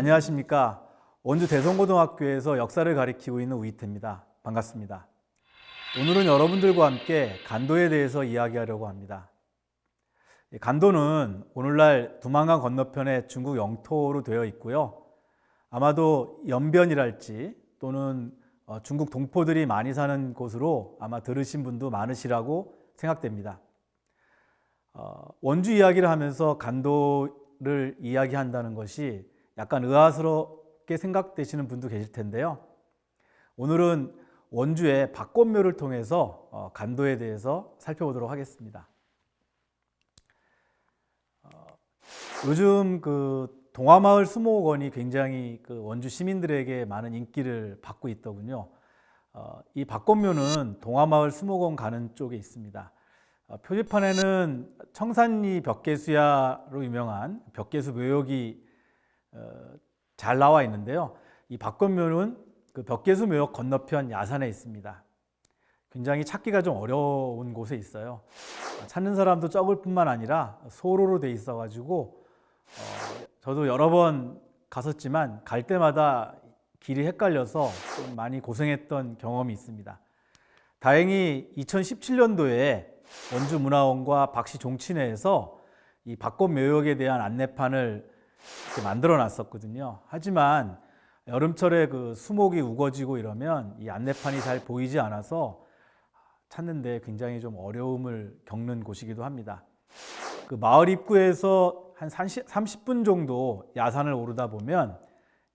안녕하십니까. 원주 대성고등학교에서 역사를 가리키고 있는 우이태입니다. 반갑습니다. 오늘은 여러분들과 함께 간도에 대해서 이야기하려고 합니다. 간도는 오늘날 두만강 건너편에 중국 영토로 되어 있고요. 아마도 연변이랄지 또는 중국 동포들이 많이 사는 곳으로 아마 들으신 분도 많으시라고 생각됩니다. 원주 이야기를 하면서 간도를 이야기한다는 것이 약간 의아스럽게 생각되시는 분도 계실 텐데요. 오늘은 원주의 박권묘를 통해서 간도에 대해서 살펴보도록 하겠습니다. 요즘 동화마을 수목원이 굉장히 원주 시민들에게 많은 인기를 받고 있더군요. 이 박권묘는 동화마을 수목원 가는 쪽에 있습니다. 표지판에는 청산리 벽계수야로 유명한 벽계수 묘역이 잘 나와 있는데요. 이 박권묘는 그 벽계수 묘역 건너편 야산에 있습니다. 굉장히 찾기가 좀 어려운 곳에 있어요. 찾는 사람도 적을 뿐만 아니라 소로로 돼 있어 가지고 저도 여러 번 갔었지만 갈 때마다 길이 헷갈려서 좀 많이 고생했던 경험이 있습니다. 다행히 2017년도에 원주문화원과 박씨 종친회에서 이 박권묘역에 대한 안내판을 이렇게 만들어 놨었거든요. 하지만 여름철에 수목이 우거지고 이러면 이 안내판이 잘 보이지 않아서 찾는데 굉장히 좀 어려움을 겪는 곳이기도 합니다. 그 마을 입구에서 한 30분 정도 야산을 오르다 보면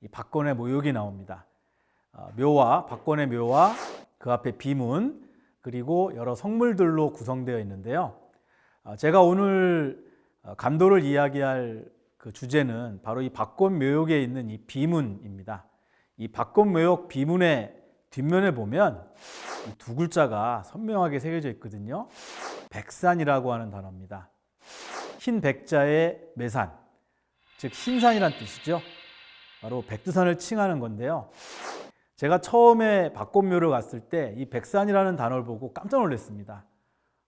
이 박권의 묘역이 나옵니다. 박권의 묘와 그 앞에 비문 그리고 여러 성물들로 구성되어 있는데요. 제가 오늘 간도를 이야기할 그 주제는 바로 이 박권묘역에 있는 이 비문입니다. 이 박권묘역 비문의 뒷면에 보면 이 두 글자가 선명하게 새겨져 있거든요. 백산이라고 하는 단어입니다. 흰 백자에 매산, 즉 흰산이란 뜻이죠. 바로 백두산을 칭하는 건데요. 제가 처음에 박권묘를 갔을 때 이 백산이라는 단어를 보고 깜짝 놀랐습니다.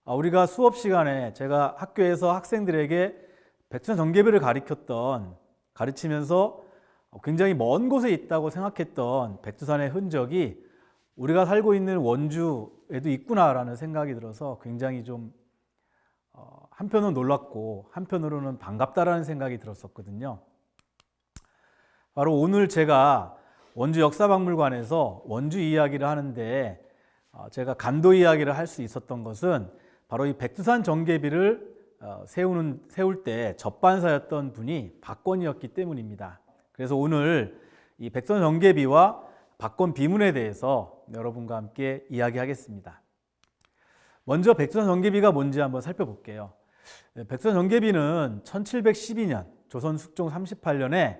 우리가 수업 시간에 제가 학교에서 학생들에게 백두산 정계비를 가르치면서 굉장히 먼 곳에 있다고 생각했던 백두산의 흔적이 우리가 살고 있는 원주에도 있구나라는 생각이 들어서 굉장히 좀 한편으로는 놀랍고 한편으로는 반갑다라는 생각이 들었었거든요. 바로 오늘 제가 원주 역사박물관에서 원주 이야기를 하는데 제가 간도 이야기를 할 수 있었던 것은 바로 이 백두산 정계비를 세울 때 접반사였던 분이 박권이었기 때문입니다. 그래서 오늘 이 백두산 정계비와 박권 비문에 대해서 여러분과 함께 이야기하겠습니다. 먼저 백두산 정계비가 뭔지 한번 살펴볼게요. 백두산 정계비는 1712년 조선 숙종 38년에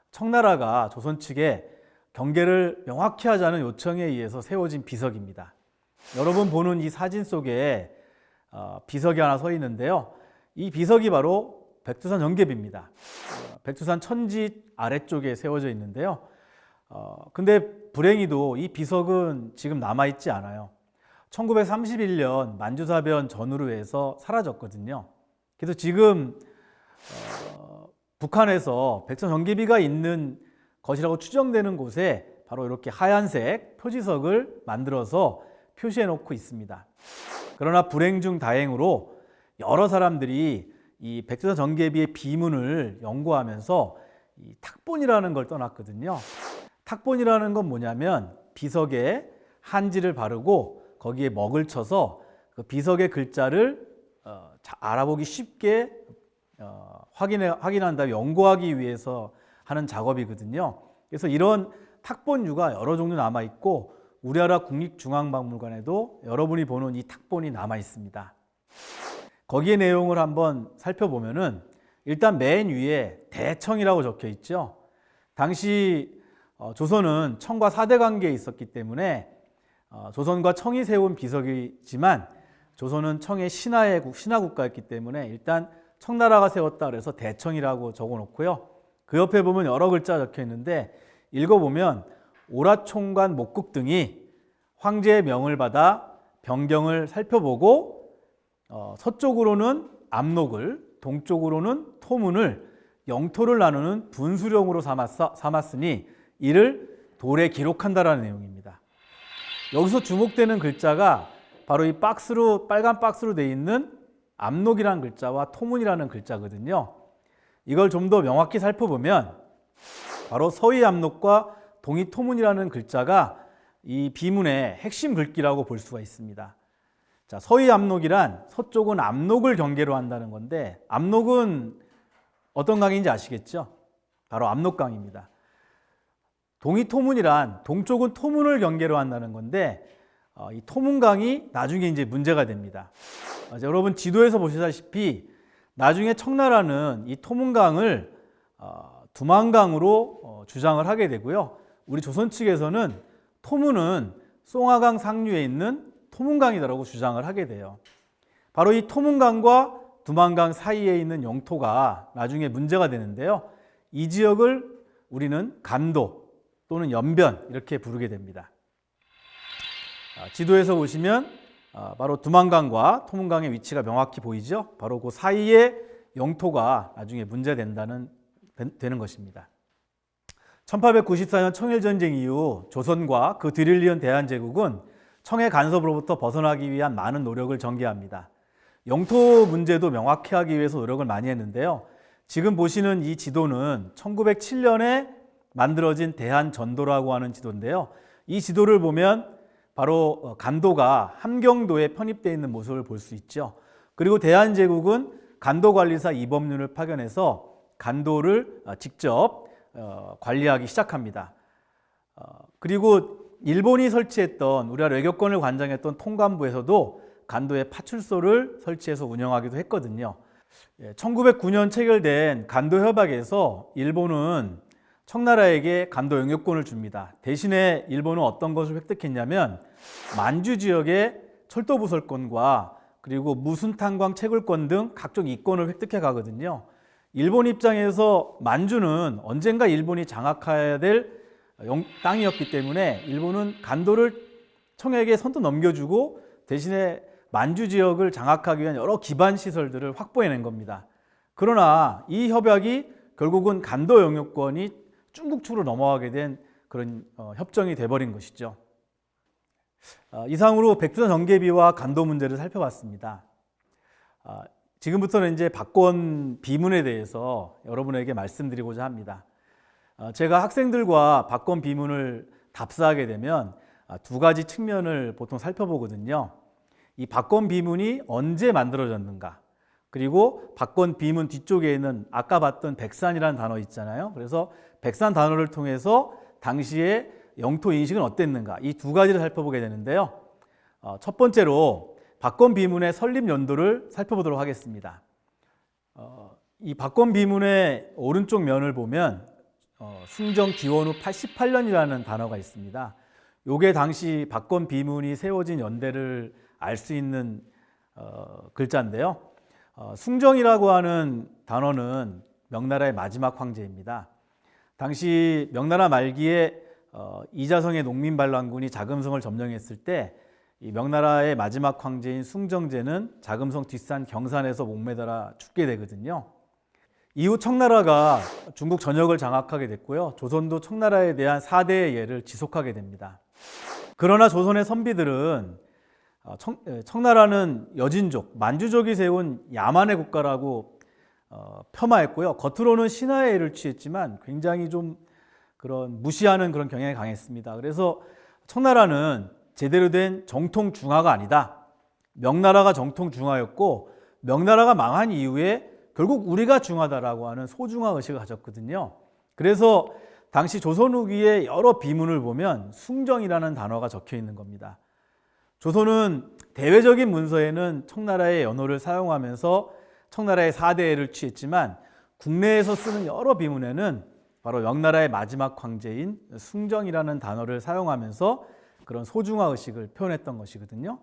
청나라가 조선 측에 경계를 명확히 하자는 요청에 의해서 세워진 비석입니다. 여러분 보는 이 사진 속에 비석이 하나 서 있는데요. 이 비석이 바로 백두산 정계비입니다. 백두산 천지 아래쪽에 세워져 있는데요. 근데 불행히도 이 비석은 지금 남아있지 않아요. 1931년 만주사변 전후로 해서 사라졌거든요. 그래서 지금 북한에서 백두산 정계비가 있는 것이라고 추정되는 곳에 바로 이렇게 하얀색 표지석을 만들어서 표시해 놓고 있습니다. 그러나 불행 중 다행으로 여러 사람들이 이 백두산 정계비의 비문을 연구하면서 이 탁본이라는 걸 떠났거든요. 탁본이라는 건 뭐냐면 비석에 한지를 바르고 거기에 먹을 쳐서 그 비석의 글자를 알아보기 쉽게 확인한 다음에 연구하기 위해서 하는 작업이거든요. 그래서 이런 탁본류가 여러 종류 남아 있고 우리나라 국립중앙박물관에도 여러분이 보는 이 탁본이 남아 있습니다. 거기에 내용을 한번 살펴보면은 일단 맨 위에 대청이라고 적혀 있죠. 당시 조선은 청과 사대 관계에 있었기 때문에 조선과 청이 세운 비석이지만 조선은 청의 신하국가였기 때문에 일단 청나라가 세웠다 그래서 대청이라고 적어 놓고요. 그 옆에 보면 여러 글자 적혀 있는데 읽어보면 오라총관 목국 등이 황제의 명을 받아 변경을 살펴보고 서쪽으로는 압록을, 동쪽으로는 토문을 영토를 나누는 분수령으로 삼았으니 이를 돌에 기록한다라는 내용입니다. 여기서 주목되는 글자가 바로 이 빨간 박스로 되어 있는 압록이라는 글자와 토문이라는 글자거든요. 이걸 좀 더 명확히 살펴보면 바로 서희 압록과 동이 토문이라는 글자가 이 비문의 핵심 글귀라고 볼 수가 있습니다. 자, 서희 압록이란 서쪽은 압록을 경계로 한다는 건데, 압록은 어떤 강인지 아시겠죠? 바로 압록강입니다. 동이 토문이란 동쪽은 토문을 경계로 한다는 건데, 이 토문강이 나중에 이제 문제가 됩니다. 여러분 지도에서 보시다시피 나중에 청나라는 이 토문강을 두만강으로 주장을 하게 되고요. 우리 조선 측에서는 토문은 송하강 상류에 있는 토문강이라고 주장을 하게 돼요. 바로 이 토문강과 두만강 사이에 있는 영토가 나중에 문제가 되는데요. 이 지역을 우리는 간도 또는 연변 이렇게 부르게 됩니다. 지도에서 보시면 바로 두만강과 토문강의 위치가 명확히 보이죠. 바로 그 사이의 영토가 나중에 문제되는 것입니다. 1894년 청일전쟁 이후 조선과 그 뒤를 이은 대한제국은 청의 간섭으로부터 벗어나기 위한 많은 노력을 전개합니다. 영토 문제도 명확히 하기 위해서 노력을 많이 했는데요. 지금 보시는 이 지도는 1907년에 만들어진 대한전도라고 하는 지도인데요. 이 지도를 보면 바로 간도가 함경도에 편입되어 있는 모습을 볼 수 있죠. 그리고 대한제국은 간도관리사 이범륜을 파견해서 간도를 직접 관리하기 시작합니다. 그리고 일본이 설치했던, 우리나라 외교권을 관장했던 통감부에서도 간도에 파출소를 설치해서 운영하기도 했거든요. 1909년 체결된 간도협약에서 일본은 청나라에게 간도 영유권을 줍니다. 대신에 일본은 어떤 것을 획득했냐면 만주 지역의 철도 부설권과 그리고 무순탄광 채굴권 등 각종 이권을 획득해 가거든요. 일본 입장에서 만주는 언젠가 일본이 장악해야 될 땅이었기 때문에 일본은 간도를 청에게 선뜻 넘겨주고 대신에 만주 지역을 장악하기 위한 여러 기반 시설들을 확보해낸 겁니다. 그러나 이 협약이 결국은 간도 영유권이 중국 측으로 넘어가게 된 그런 협정이 돼버린 것이죠. 이상으로 백두산 전개비와 간도 문제를 살펴봤습니다. 지금부터는 이제 박권 비문에 대해서 여러분에게 말씀드리고자 합니다. 제가 학생들과 박권 비문을 답사하게 되면 두 가지 측면을 보통 살펴보거든요. 이 박권 비문이 언제 만들어졌는가, 그리고 박권 비문 뒤쪽에 있는 아까 봤던 백산이라는 단어 있잖아요. 그래서 백산 단어를 통해서 당시의 영토 인식은 어땠는가, 이 두 가지를 살펴보게 되는데요. 첫 번째로 박권 비문의 설립 연도를 살펴보도록 하겠습니다. 이 박권 비문의 오른쪽 면을 보면 숭정 기원 후 88년이라는 단어가 있습니다. 요게 당시 박권 비문이 세워진 연대를 알 수 있는 글자인데요. 숭정이라고 하는 단어는 명나라의 마지막 황제입니다. 당시 명나라 말기에 이자성의 농민반란군이 자금성을 점령했을 때 이 명나라의 마지막 황제인 숭정제는 자금성 뒷산 경산에서 목매달아 죽게 되거든요. 이후 청나라가 중국 전역을 장악하게 됐고요. 조선도 청나라에 대한 4대의 예를 지속하게 됩니다. 그러나 조선의 선비들은 청나라는 여진족, 만주족이 세운 야만의 국가라고 폄하했고요. 겉으로는 신하의 예를 취했지만 굉장히 좀 그런 무시하는 그런 경향이 강했습니다. 그래서 청나라는 제대로 된 정통 중화가 아니다. 명나라가 정통 중화였고 명나라가 망한 이후에 결국 우리가 중화다라고 하는 소중화 의식을 가졌거든요. 그래서 당시 조선 후기의 여러 비문을 보면 숭정이라는 단어가 적혀 있는 겁니다. 조선은 대외적인 문서에는 청나라의 연호를 사용하면서 청나라의 4대를 취했지만 국내에서 쓰는 여러 비문에는 바로 명나라의 마지막 황제인 숭정이라는 단어를 사용하면서 그런 소중화 의식을 표현했던 것이거든요.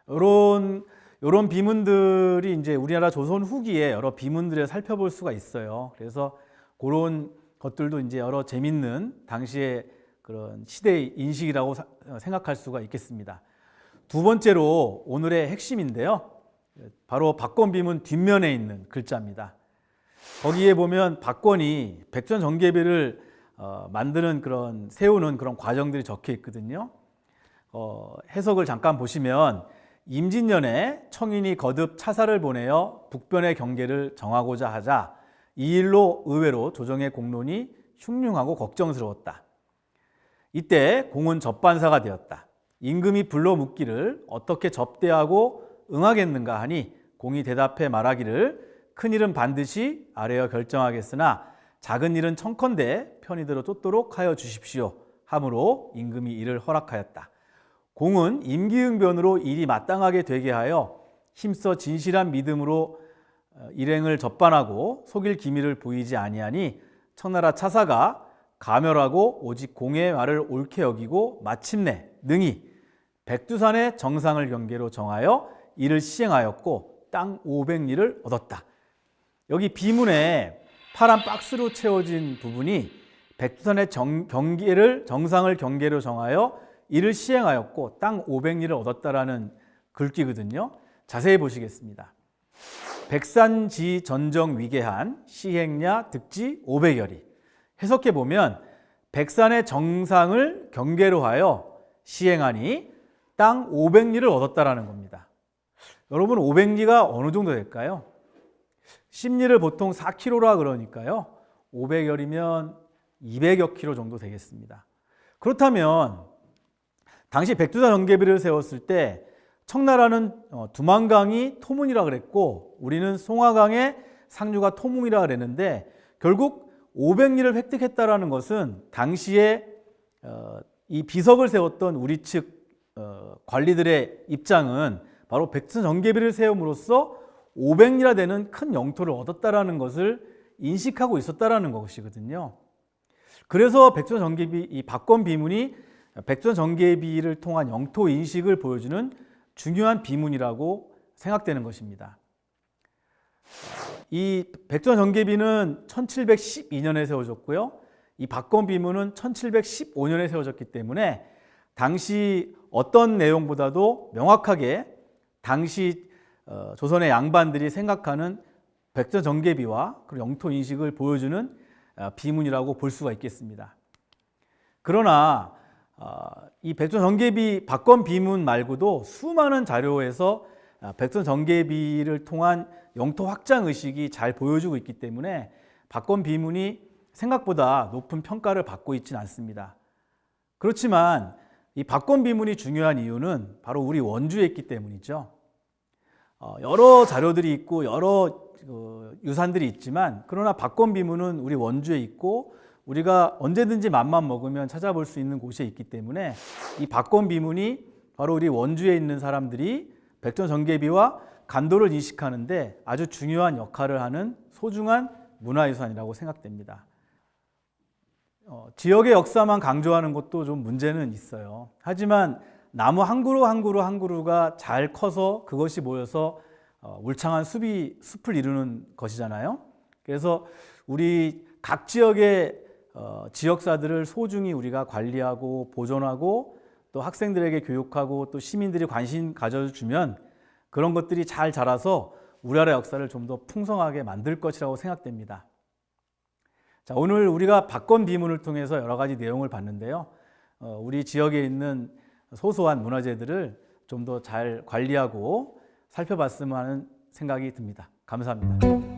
이런 비문들이 이제 우리나라 조선 후기에 여러 비문들을 살펴볼 수가 있어요. 그래서 그런 것들도 이제 여러 재밌는 당시의 그런 시대의 인식이라고 생각할 수가 있겠습니다. 두 번째로 오늘의 핵심인데요. 바로 박권 비문 뒷면에 있는 글자입니다. 거기에 보면 박권이 백두산 정계비를 만드는 그런 세우는 그런 과정들이 적혀 있거든요. 해석을 잠깐 보시면 임진년에 청인이 거듭 차사를 보내어 북변의 경계를 정하고자 하자 이 일로 의외로 조정의 공론이 흉흉하고 걱정스러웠다. 이때 공은 접반사가 되었다. 임금이 불러 묻기를 어떻게 접대하고 응하겠는가 하니 공이 대답해 말하기를 큰일은 반드시 아래어 결정하겠으나 작은 일은 청컨대 편의대로 쫓도록 하여 주십시오 하므로 임금이 이를 허락하였다. 공은 임기응변으로 일이 마땅하게 되게 하여 힘써 진실한 믿음으로 일행을 접반하고 속일 기미를 보이지 아니하니 청나라 차사가 가멸하고 오직 공의 말을 옳게 여기고 마침내 능히 백두산의 정상을 경계로 정하여 이를 시행하였고 땅 500리를 얻었다. 여기 비문에 파란 박스로 채워진 부분이 백두산의 정상을 경계로 정하여 이를 시행하였고 땅 500리를 얻었다라는 글귀거든요. 자세히 보시겠습니다. 백산지 전정 위계한 시행야 득지 500여리. 해석해 보면 백산의 정상을 경계로 하여 시행하니 땅 500리를 얻었다라는 겁니다. 여러분 500리가 어느 정도 될까요? 10리를 보통 4km라 그러니까요. 500열이면 200여 킬로 정도 되겠습니다. 그렇다면 당시 백두산 정계비를 세웠을 때 청나라는 두만강이 토문이라 그랬고 우리는 송화강의 상류가 토문이라 그랬는데 결국 500리를 획득했다라는 것은 당시에 이 비석을 세웠던 우리 측 관리들의 입장은 바로 백두산 정계비를 세움으로써 500리나 되는 큰 영토를 얻었다라는 것을 인식하고 있었다라는 것이거든요. 그래서 백두산 정계비 이 박권 비문이 백두산 정계비를 통한 영토 인식을 보여주는 중요한 비문이라고 생각되는 것입니다. 이 백두산 정계비는 1712년에 세워졌고요. 이 박권 비문은 1715년에 세워졌기 때문에 당시 어떤 내용보다도 명확하게 당시 조선의 양반들이 생각하는 백두산 정계비와 그리고 영토 인식을 보여주는 비문이라고 볼 수가 있겠습니다. 그러나 이 백두산 정계비 박권 비문 말고도 수많은 자료에서 백두산 정계비를 통한 영토 확장 의식이 잘 보여주고 있기 때문에 박권 비문이 생각보다 높은 평가를 받고 있지는 않습니다. 그렇지만 이 박권 비문이 중요한 이유는 바로 우리 원주에 있기 때문이죠. 여러 자료들이 있고 여러 유산들이 있지만 그러나 박권 비문은 우리 원주에 있고 우리가 언제든지 맘만 먹으면 찾아볼 수 있는 곳에 있기 때문에 이 박권 비문이 바로 우리 원주에 있는 사람들이 백두산 정계비와 간도를 인식하는데 아주 중요한 역할을 하는 소중한 문화유산이라고 생각됩니다. 지역의 역사만 강조하는 것도 좀 문제는 있어요. 하지만 나무 한 그루 한 그루 한 그루가 잘 커서 그것이 모여서 울창한 숲을 이루는 것이잖아요. 그래서 우리 각 지역의 지역사들을 소중히 우리가 관리하고 보존하고 또 학생들에게 교육하고 또 시민들이 관심 가져주면 그런 것들이 잘 자라서 우리나라 역사를 좀 더 풍성하게 만들 것이라고 생각됩니다. 자, 오늘 우리가 박권 비문을 통해서 여러 가지 내용을 봤는데요. 우리 지역에 있는 소소한 문화재들을 좀 더 잘 관리하고 살펴봤으면 하는 생각이 듭니다. 감사합니다.